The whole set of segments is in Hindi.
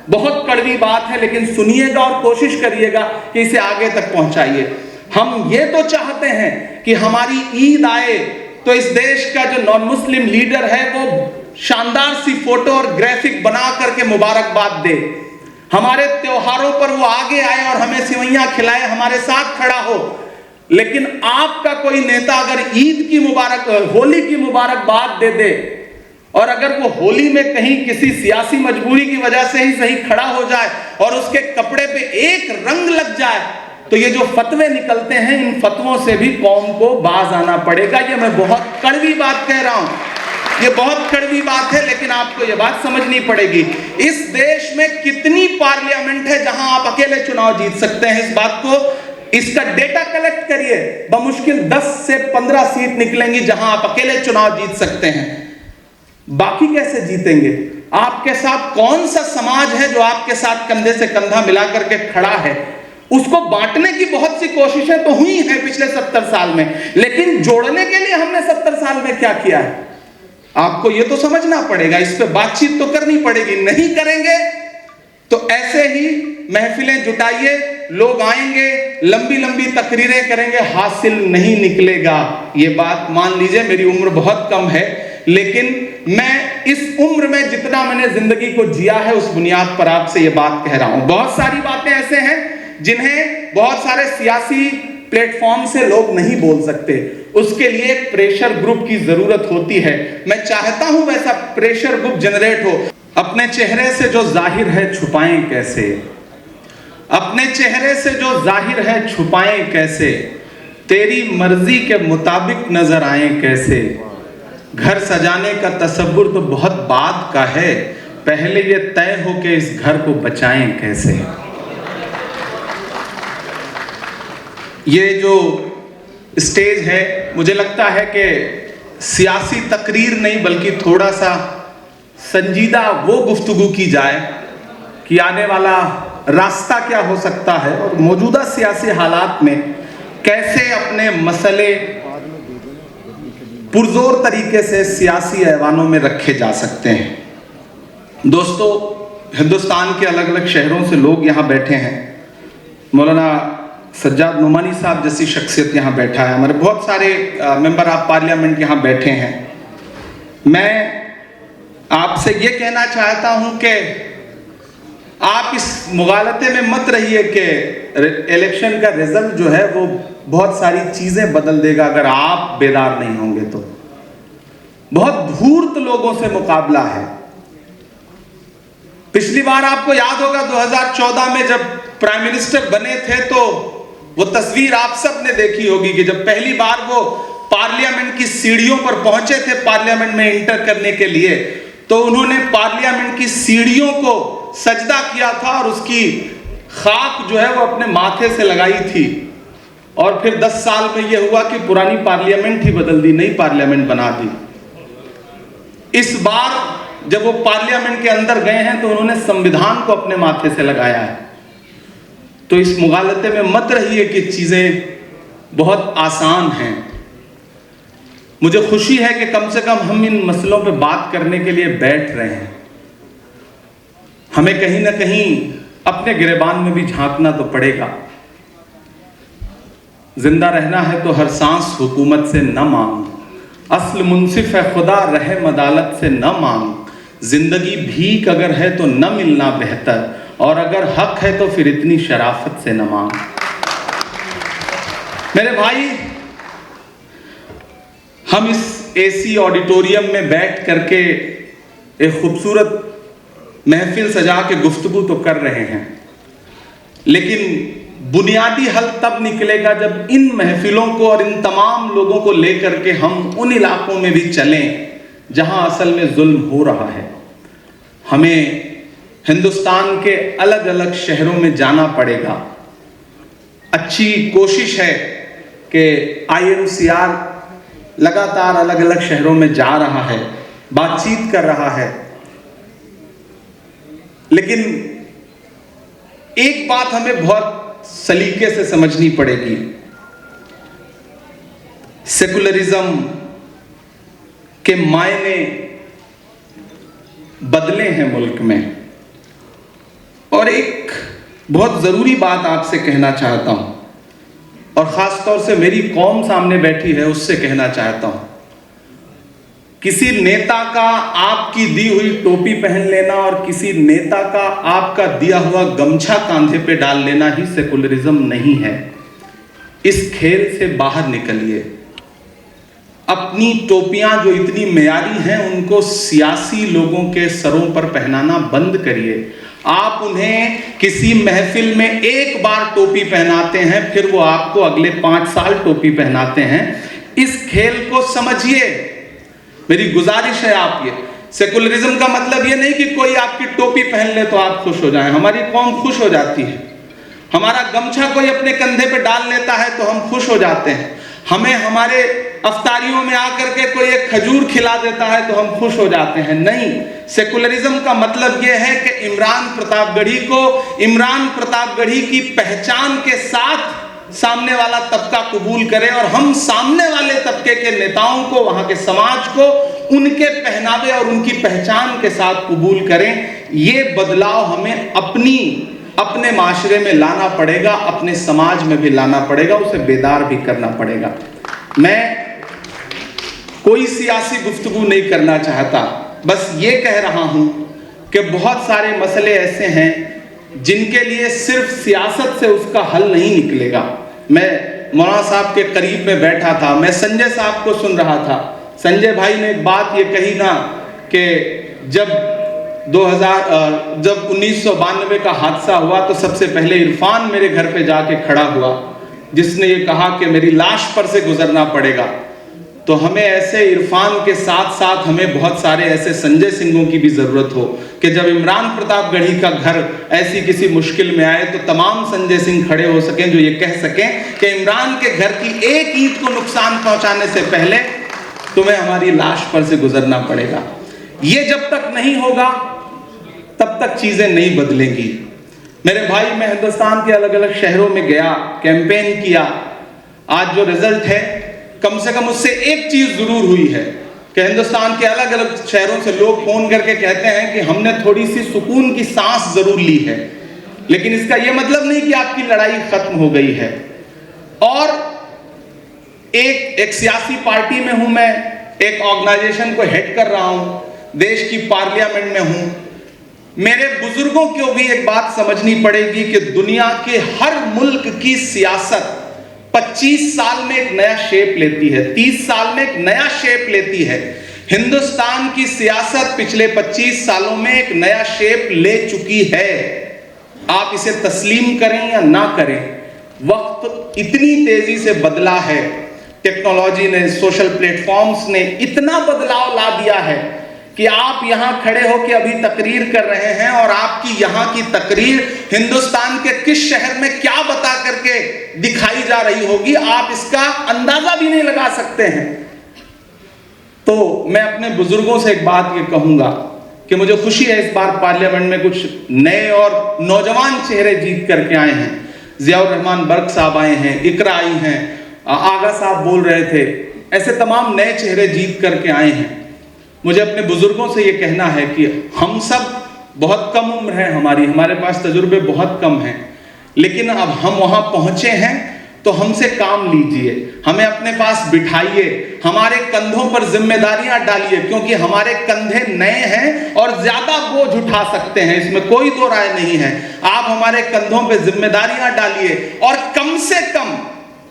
बहुत कड़वी बात है, लेकिन सुनिएगा और कोशिश करिएगा कि इसे आगे तक पहुंचाइए। हम ये तो चाहते हैं कि हमारी ईद आए तो इस देश का जो नॉन मुस्लिम लीडर है वो शानदार सी फोटो और ग्राफिक बना करके मुबारकबाद दे। हमारे त्योहारों पर वो आगे आए और हमें सिवैयां खिलाए, हमारे साथ खड़ा हो। लेकिन आपका कोई नेता अगर ईद की होली की मुबारकबाद दे दे और अगर वो होली में कहीं किसी सियासी मजबूरी की वजह से ही सही खड़ा हो जाए और उसके कपड़े पे एक रंग लग जाए, तो ये जो फतवे निकलते हैं, इन फतवों से भी कौम को बाज आना पड़ेगा। ये मैं बहुत कड़वी बात कह रहा हूं, ये बहुत कड़वी बात है, लेकिन आपको ये बात समझनी पड़ेगी। इस देश में कितनी पार्लियामेंट है जहां आप अकेले चुनाव जीत सकते हैं? इस बात को, इसका डेटा कलेक्ट करिए। बमुश्किल 10 से 15 सीट निकलेंगी जहां आप अकेले चुनाव जीत सकते हैं। बाकी कैसे जीतेंगे? आपके साथ कौन सा समाज है जो आपके साथ कंधे से कंधा मिलाकर के खड़ा है? उसको बांटने की बहुत सी कोशिशें तो हुई हैं पिछले 70 साल में, लेकिन जोड़ने के लिए हमने 70 साल में क्या किया है? आपको यह तो समझना पड़ेगा, इस पे बातचीत तो करनी पड़ेगी। नहीं करेंगे तो ऐसे ही महफिलें जुटाइए, लोग आएंगे, लंबी लंबी तकरीरें करेंगे, हासिल नहीं निकलेगा। ये बात मान लीजिए, मेरी उम्र बहुत कम है, लेकिन मैं इस उम्र में जितना मैंने जिंदगी को जिया है उस बुनियाद पर आपसे ये बात कह रहा हूं। बहुत सारी बातें ऐसे हैं जिन्हें बहुत सारे सियासी प्लेटफॉर्म से लोग नहीं बोल सकते, उसके लिए एक प्रेशर ग्रुप की जरूरत होती है। मैं चाहता हूं वैसा प्रेशर ग्रुप जनरेट हो। अपने चेहरे से जो जाहिर है छुपाएं कैसे? अपने चेहरे से जो जाहिर है छुपाएं कैसे? तेरी मर्जी के मुताबिक नजर आए कैसे? घर सजाने का तसव्वुर तो बहुत बाद का है, पहले ये तय हो कि इस घर को बचाएं कैसे। ये जो स्टेज है, मुझे लगता है कि सियासी तकरीर नहीं बल्कि थोड़ा सा संजीदा वो गुफ्तगू की जाए कि आने वाला रास्ता क्या हो सकता है और मौजूदा सियासी हालात में कैसे अपने मसले पुरजोर तरीके से सियासी ऐवानों में रखे जा सकते हैं। दोस्तों, हिंदुस्तान के अलग अलग शहरों से लोग यहाँ बैठे हैं। मौलाना सज्जाद नुमानी साहब जैसी शख्सियत यहाँ बैठा है, हमारे बहुत सारे मेंबर ऑफ पार्लियामेंट यहाँ बैठे हैं। मैं आपसे ये कहना चाहता हूँ कि आप इस मुगालते में मत रहिए कि इलेक्शन का रिजल्ट जो है वो बहुत सारी चीजें बदल देगा अगर आप बेदार नहीं होंगे तो। बहुत धूर्त लोगों से मुकाबला है। पिछली बार आपको याद होगा 2014 में जब प्राइम मिनिस्टर बने थे तो वो तस्वीर आप सब ने देखी होगी कि जब पहली बार वो पार्लियामेंट की सीढ़ियों पर पहुंचे थे पार्लियामेंट में इंटर करने के लिए, तो उन्होंने पार्लियामेंट की सीढ़ियों को सजदा किया था और उसकी खाक जो है वो अपने माथे से लगाई थी। और फिर 10 साल में यह हुआ कि पुरानी पार्लियामेंट ही बदल दी, नई पार्लियामेंट बना दी। इस बार जब वो पार्लियामेंट के अंदर गए हैं तो उन्होंने संविधान को अपने माथे से लगाया है। तो इस मुगालते में मत रहिए कि चीजें बहुत आसान हैं। मुझे खुशी है कि कम से कम हम इन मसलों पे बात करने के लिए बैठ रहे हैं। हमें कहीं ना कहीं अपने गिरेबान में भी झांकना तो पड़ेगा। जिंदा रहना है तो हर सांस हुकूमत से न मांग, अस्ल मुंसिफ है खुदा रहम अदालत से न मांग, जिंदगी भीख अगर है तो न मिलना बेहतर, और अगर हक है तो फिर इतनी शराफत से न मांग। मेरे भाई, हम इस एसी ऑडिटोरियम में बैठ करके एक खूबसूरत महफिल सजा के गुफ्तगू तो कर रहे हैं, लेकिन बुनियादी हल तब निकलेगा जब इन महफिलों को और इन तमाम लोगों को लेकर के हम उन इलाकों में भी चलें जहां असल में जुल्म हो रहा है। हमें हिंदुस्तान के अलग अलग शहरों में जाना पड़ेगा। अच्छी कोशिश है कि INCR लगातार अलग अलग शहरों में जा रहा है, बातचीत कर रहा है, लेकिन एक बात हमें बहुत सलीके से समझनी पड़ेगी। सेकुलरिज्म के मायने बदले हैं मुल्क में। और एक बहुत ज़रूरी बात आपसे कहना चाहता हूँ, और ख़ास तौर से मेरी कौम सामने बैठी है उससे कहना चाहता हूँ। किसी नेता का आपकी दी हुई टोपी पहन लेना और किसी नेता का आपका दिया हुआ गमछा कांधे पे डाल लेना ही सेकुलरिज्म नहीं है। इस खेल से बाहर निकलिए। अपनी टोपियां जो इतनी मेयारी हैं उनको सियासी लोगों के सरों पर पहनाना बंद करिए। आप उन्हें किसी महफिल में एक बार टोपी पहनाते हैं, फिर वो आपको अगले 5 साल टोपी पहनाते हैं। इस खेल को समझिए। मेरी गुजारिश है आप ये, सेकुलरिज्म का मतलब ये नहीं कि कोई आपकी टोपी पहन ले तो आप खुश हो जाएं। हमारी कौम खुश हो जाती है। हमारा गमछा कोई अपने कंधे पे डाल लेता है तो हम खुश हो जाते हैं। हमें हमारे अफ्तारियों में आकर के कोई एक खजूर खिला देता है तो हम खुश हो जाते हैं। नहीं, सेकुलरिज्म का मतलब यह है कि इमरान प्रतापगढ़ी की पहचान के साथ सामने वाला तबका कबूल करे और हम सामने वाले तबके के नेताओं को, वहां के समाज को उनके पहनावे और उनकी पहचान के साथ कबूल करें। ये बदलाव हमें अपने माशरे में लाना पड़ेगा, अपने समाज में भी लाना पड़ेगा, उसे बेदार भी करना पड़ेगा। मैं कोई सियासी गुफ्तगू नहीं करना चाहता, बस ये कह रहा हूं कि बहुत सारे मसले ऐसे हैं जिनके लिए सिर्फ सियासत से उसका हल नहीं निकलेगा। मैं मौलाना साहब के करीब में बैठा था, मैं संजय साहब को सुन रहा था। संजय भाई ने एक बात ये कही ना कि जब 1992 का हादसा हुआ तो सबसे पहले इरफान मेरे घर पे जाके खड़ा हुआ, जिसने ये कहा कि मेरी लाश पर से गुजरना पड़ेगा। तो हमें ऐसे इरफान के साथ साथ हमें बहुत सारे ऐसे संजय सिंहों की भी जरूरत हो कि जब इमरान प्रतापगढ़ी का घर ऐसी किसी मुश्किल में आए तो तमाम संजय सिंह खड़े हो सकें, जो ये कह सकें कि इमरान के घर की एक ईंट को नुकसान पहुंचाने से पहले तुम्हें हमारी लाश पर से गुजरना पड़ेगा। ये जब तक नहीं होगा तब तक चीजें नहीं बदलेंगी। मेरे भाई, मैं हिंदुस्तान के अलग अलग शहरों में गया, कैंपेन किया। आज जो रिजल्ट है, कम से कम उससे एक चीज जरूर हुई है कि हिंदुस्तान के अलग अलग शहरों से लोग फोन करके कहते हैं कि हमने थोड़ी सी सुकून की सांस जरूर ली है। लेकिन इसका यह मतलब नहीं कि आपकी लड़ाई खत्म हो गई है। और एक सियासी पार्टी में हूं मैं, एक ऑर्गेनाइजेशन को हेड कर रहा हूं, देश की पार्लियामेंट में हूं। मेरे बुजुर्गों को भी एक बात समझनी पड़ेगी कि दुनिया के हर मुल्क की सियासत 25 साल में एक नया शेप लेती है, 30 साल में एक नया शेप लेती है। हिंदुस्तान की सियासत पिछले 25 सालों में एक नया शेप ले चुकी है। आप इसे तस्लीम करें या ना करें, वक्त इतनी तेजी से बदला है, टेक्नोलॉजी ने, सोशल प्लेटफॉर्म्स ने इतना बदलाव ला दिया है कि आप यहां खड़े होकर अभी तकरीर कर रहे हैं और आपकी यहां की तकरीर हिंदुस्तान के किस शहर में क्या बता करके दिखाई जा रही होगी, आप इसका अंदाजा भी नहीं लगा सकते हैं। तो मैं अपने बुजुर्गों से एक बात ये कहूंगा कि मुझे खुशी है इस बार पार्लियामेंट में कुछ नए और नौजवान चेहरे जीत करके आए हैं। जियाउर रहमान बर्क साहब आए हैं, इकरा आई हैं, आगा साहब बोल रहे थे, ऐसे तमाम नए चेहरे जीत करके आए हैं। मुझे अपने बुजुर्गों से ये कहना है कि हम सब बहुत कम उम्र है, हमारे पास तजुर्बे बहुत कम हैं, लेकिन अब हम वहां पहुंचे हैं तो हमसे काम लीजिए, हमें अपने पास बिठाइए, हमारे कंधों पर जिम्मेदारियां डालिए, क्योंकि हमारे कंधे नए हैं और ज्यादा बोझ उठा सकते हैं, इसमें कोई दो राय नहीं है। आप हमारे कंधों पर जिम्मेदारियां डालिए और कम से कम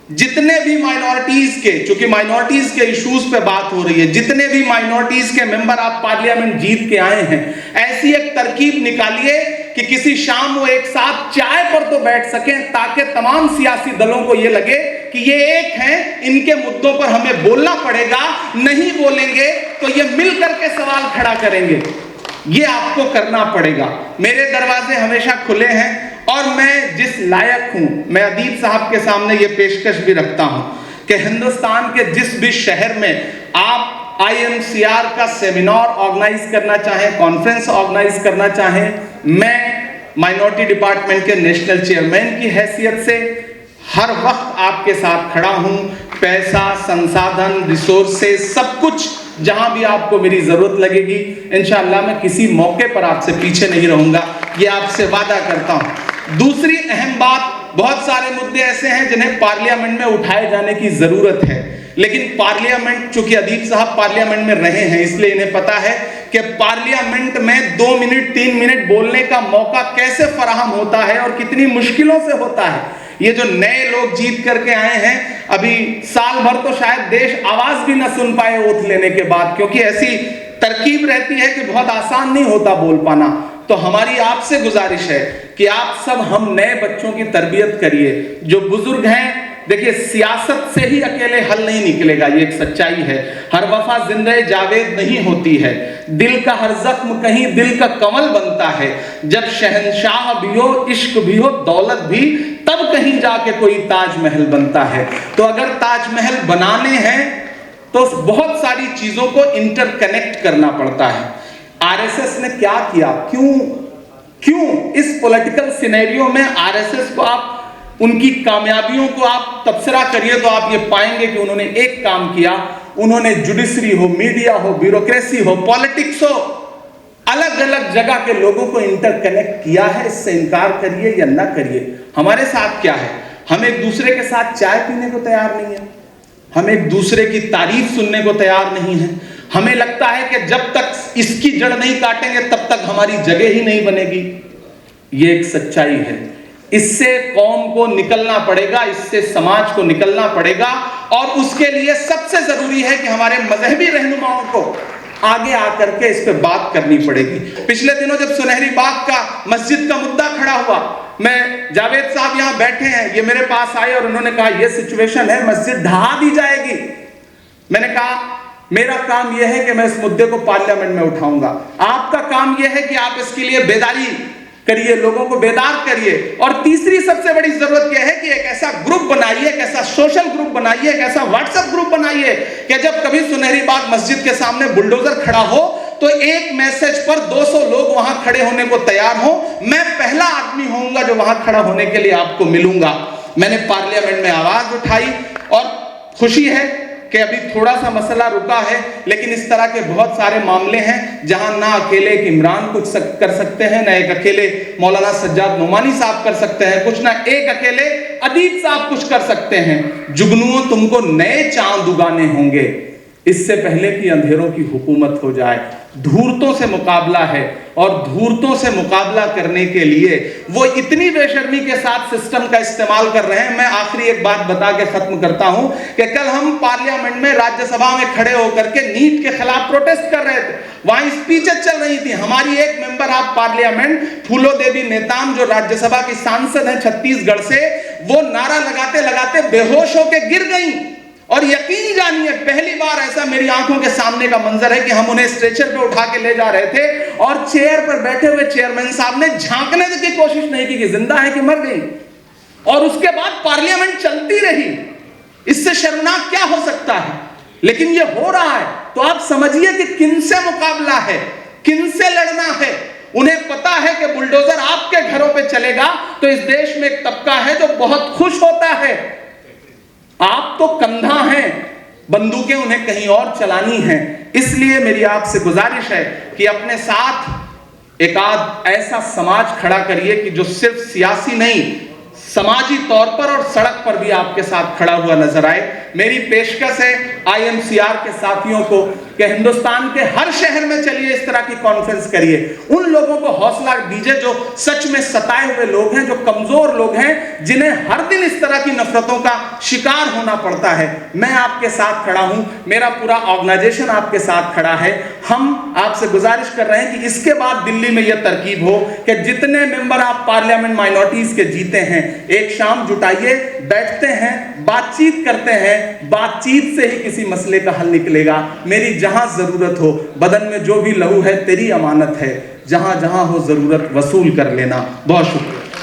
जितने भी माइनॉरिटीज के, चूंकि माइनॉरिटीज के इश्यूज पे बात हो रही है, जितने भी माइनॉरिटीज के मेंबर आप पार्लियामेंट जीत के आए हैं, ऐसी एक तरकीब निकालिए कि किसी शाम वो एक साथ चाय पर तो बैठ सकें, ताकि तमाम सियासी दलों को ये लगे कि ये एक हैं, इनके मुद्दों पर हमें बोलना पड़ेगा, नहीं बोलेंगे तो ये मिल करके सवाल खड़ा करेंगे। ये आपको करना पड़ेगा। मेरे दरवाजे हमेशा खुले हैं और मैं जिस लायक हूं, मैं अदीब साहब के सामने ये पेशकश भी रखता हूं कि हिंदुस्तान के जिस भी शहर में आप IMCR का सेमिनार ऑर्गेनाइज करना चाहें, कॉन्फ्रेंस ऑर्गेनाइज करना चाहें, मैं माइनॉरिटी डिपार्टमेंट के नेशनल चेयरमैन की हैसियत से हर वक्त आपके साथ खड़ा हूं। पैसा, संसाधन, रिसोर्सेज, सब कुछ जहां भी आपको मेरी जरूरत लगेगी, इंशाअल्लाह मैं किसी मौके पर आपसे पीछे नहीं रहूंगा। ये आपसे वादा करता हूं। दूसरी अहम बात, बहुत सारे मुद्दे ऐसे हैं जिन्हें पार्लियामेंट में उठाए जाने की जरूरत है, लेकिन पार्लियामेंट, चूंकि अदीब साहब पार्लियामेंट में रहे हैं इसलिए इन्हें पता है कि पार्लियामेंट में 2 मिनट 3 मिनट बोलने का मौका कैसे फराहम होता है और कितनी मुश्किलों से होता है। ये जो नए लोग जीत करके आए हैं, अभी साल भर तो शायद देश आवाज भी ना सुन पाए ओथ लेने के बाद, क्योंकि ऐसी तरकीब रहती है कि बहुत आसान नहीं होता बोल पाना। तो हमारी आपसे गुजारिश है कि आप सब हम नए बच्चों की तरबियत करिए। जो बुजुर्ग हैं, देखिए सियासत से ही अकेले हल नहीं निकलेगा, ये एक सच्चाई है। हर वफा जिंदे जावेद नहीं होती है, दिल का हर जख्म कहीं दिल का कमल बनता है। जब शहंशाह भी हो, इश्क भी हो, दौलत भी, तब कहीं जाके कोई ताजमहल बनता है। तो अगर ताजमहल बनाने हैं तो बहुत सारी चीजों को इंटरकनेक्ट करना पड़ता है। आरएसएस ने क्या किया, क्यों इस पॉलिटिकल सिनेरियो में आरएसएस को आप, उनकी कामयाबियों को आप तबसरा करिए तो आप ये पाएंगे कि उन्होंने एक काम किया, उन्होंने जुडिशरी हो, मीडिया हो, ब्यूरोक्रेसी हो, पॉलिटिक्स हो, अलग अलग जगह के लोगों को इंटरकनेक्ट किया है। इससे इनकार करिए या ना करिए। हमारे साथ क्या है, हम एक दूसरे के साथ चाय पीने को तैयार नहीं है, हम एक दूसरे की तारीफ सुनने को तैयार नहीं है। हमें लगता है कि जब तक इसकी जड़ नहीं काटेंगे तब तक हमारी जगह ही नहीं बनेगी। ये एक सच्चाई है। इससे कौम को निकलना पड़ेगा, इससे समाज को निकलना पड़ेगा, और उसके लिए सबसे जरूरी है कि हमारे मजहबी रहनुमाओं को आगे आकर के इस पे बात करनी पड़ेगी। पिछले दिनों जब सुनहरी बाग का मस्जिद का मुद्दा खड़ा हुआ, मैं, जावेद साहब यहां बैठे हैं, ये मेरे पास आए और उन्होंने कहा ये सिचुएशन है, मस्जिद ढहा दी जाएगी। मैंने कहा मेरा काम यह है कि मैं इस मुद्दे को पार्लियामेंट में उठाऊंगा, आपका काम यह है कि आप इसके लिए बेदारी करिए, लोगों को बेदार करिए। और तीसरी सबसे बड़ी जरूरत यह है कि एक ऐसा ग्रुप बनाइए, एक ऐसा सोशल ग्रुप बनाइए, एक ऐसा व्हाट्सएप ग्रुप बनाइए कि जब कभी सुनहरी बाग मस्जिद के सामने बुलडोजर खड़ा हो तो एक मैसेज पर 200 लोग वहां खड़े होने को तैयार हो। मैं पहला आदमी होऊंगा जो वहां खड़ा होने के लिए आपको मिलूंगा। मैंने पार्लियामेंट में आवाज उठाई और खुशी है कि अभी थोड़ा सा मसला रुका है, लेकिन इस तरह के बहुत सारे मामले हैं जहां ना अकेले एक इमरान कुछ कर सकते हैं, ना एक अकेले मौलाना सज्जाद नोमानी साहब कर सकते हैं कुछ, ना एक अकेले अदीब साहब कुछ कर सकते हैं। जुगनुओं, तुमको नए चांद उगाने होंगे इससे पहले कि अंधेरों की हुकूमत हो जाए। धूर्तों से मुकाबला है, और धूर्तों से मुकाबला करने के लिए वो इतनी बेशर्मी के साथ सिस्टम का इस्तेमाल कर रहे हैं। मैं आखिरी एक बात बता के खत्म करता हूं कि कल हम पार्लियामेंट में, राज्यसभा में खड़े होकर के नीट के खिलाफ प्रोटेस्ट कर रहे थे, वहां स्पीचेस चल रही थी। हमारी एक मेंबर ऑफ पार्लियामेंट फूलो देवी नेताम, जो राज्यसभा की सांसद है छत्तीसगढ़ से, वो नारा लगाते लगाते बेहोश होकर गिर गई। और यकीन जानिए पहली बार ऐसा मेरी आंखों के सामने का मंजर है कि हम उन्हें स्ट्रेचर पे उठा के ले जा रहे थे और चेयर पर बैठे हुए चेयरमैन साहब ने झांकने की कोशिश नहीं की कि जिंदा है कि मर गई, और उसके बाद पार्लियामेंट चलती रही। इससे शर्मनाक क्या हो सकता है, लेकिन ये हो रहा है। तो आप समझिए कि किनसे मुकाबला है, किनसे लड़ना है। उन्हें पता है कि बुलडोजर आपके घरों पे चलेगा तो इस देश में एक तबका है जो बहुत खुश होता है। आप तो कंधा हैं, बंदूकें उन्हें कहीं और चलानी हैं। इसलिए मेरी आपसे गुजारिश है कि अपने साथ एक आध ऐसा समाज खड़ा करिए कि जो सिर्फ सियासी नहीं, समाजी तौर पर और सड़क पर भी आपके साथ खड़ा हुआ नजर आए। मेरी पेशकश है IMCR के साथियों को कि हिंदुस्तान के हर शहर में चलिए, इस तरह की कॉन्फ्रेंस करिए, उन लोगों को हौसला दीजिए जो सच में सताए हुए लोग हैं, जो कमजोर लोग हैं, जिन्हें हर दिन इस तरह की नफरतों का शिकार होना पड़ता है। मैं आपके साथ खड़ा हूं, मेरा पूरा ऑर्गेनाइजेशन आपके साथ खड़ा है। हम आपसे गुजारिश कर रहे हैं कि इसके बाद दिल्ली में यह तरकीब हो कि जितने मेंबर आप पार्लियामेंट माइनॉरिटीज के जीते हैं, एक शाम जुटाइए, बैठते हैं, बातचीत करते हैं, बातचीत से ही किसी मसले का हल निकलेगा। मेरी जहां जरूरत हो, बदन में जो भी लहू है तेरी अमानत है, जहां जहां हो जरूरत वसूल कर लेना। बहुत शुक्रिया।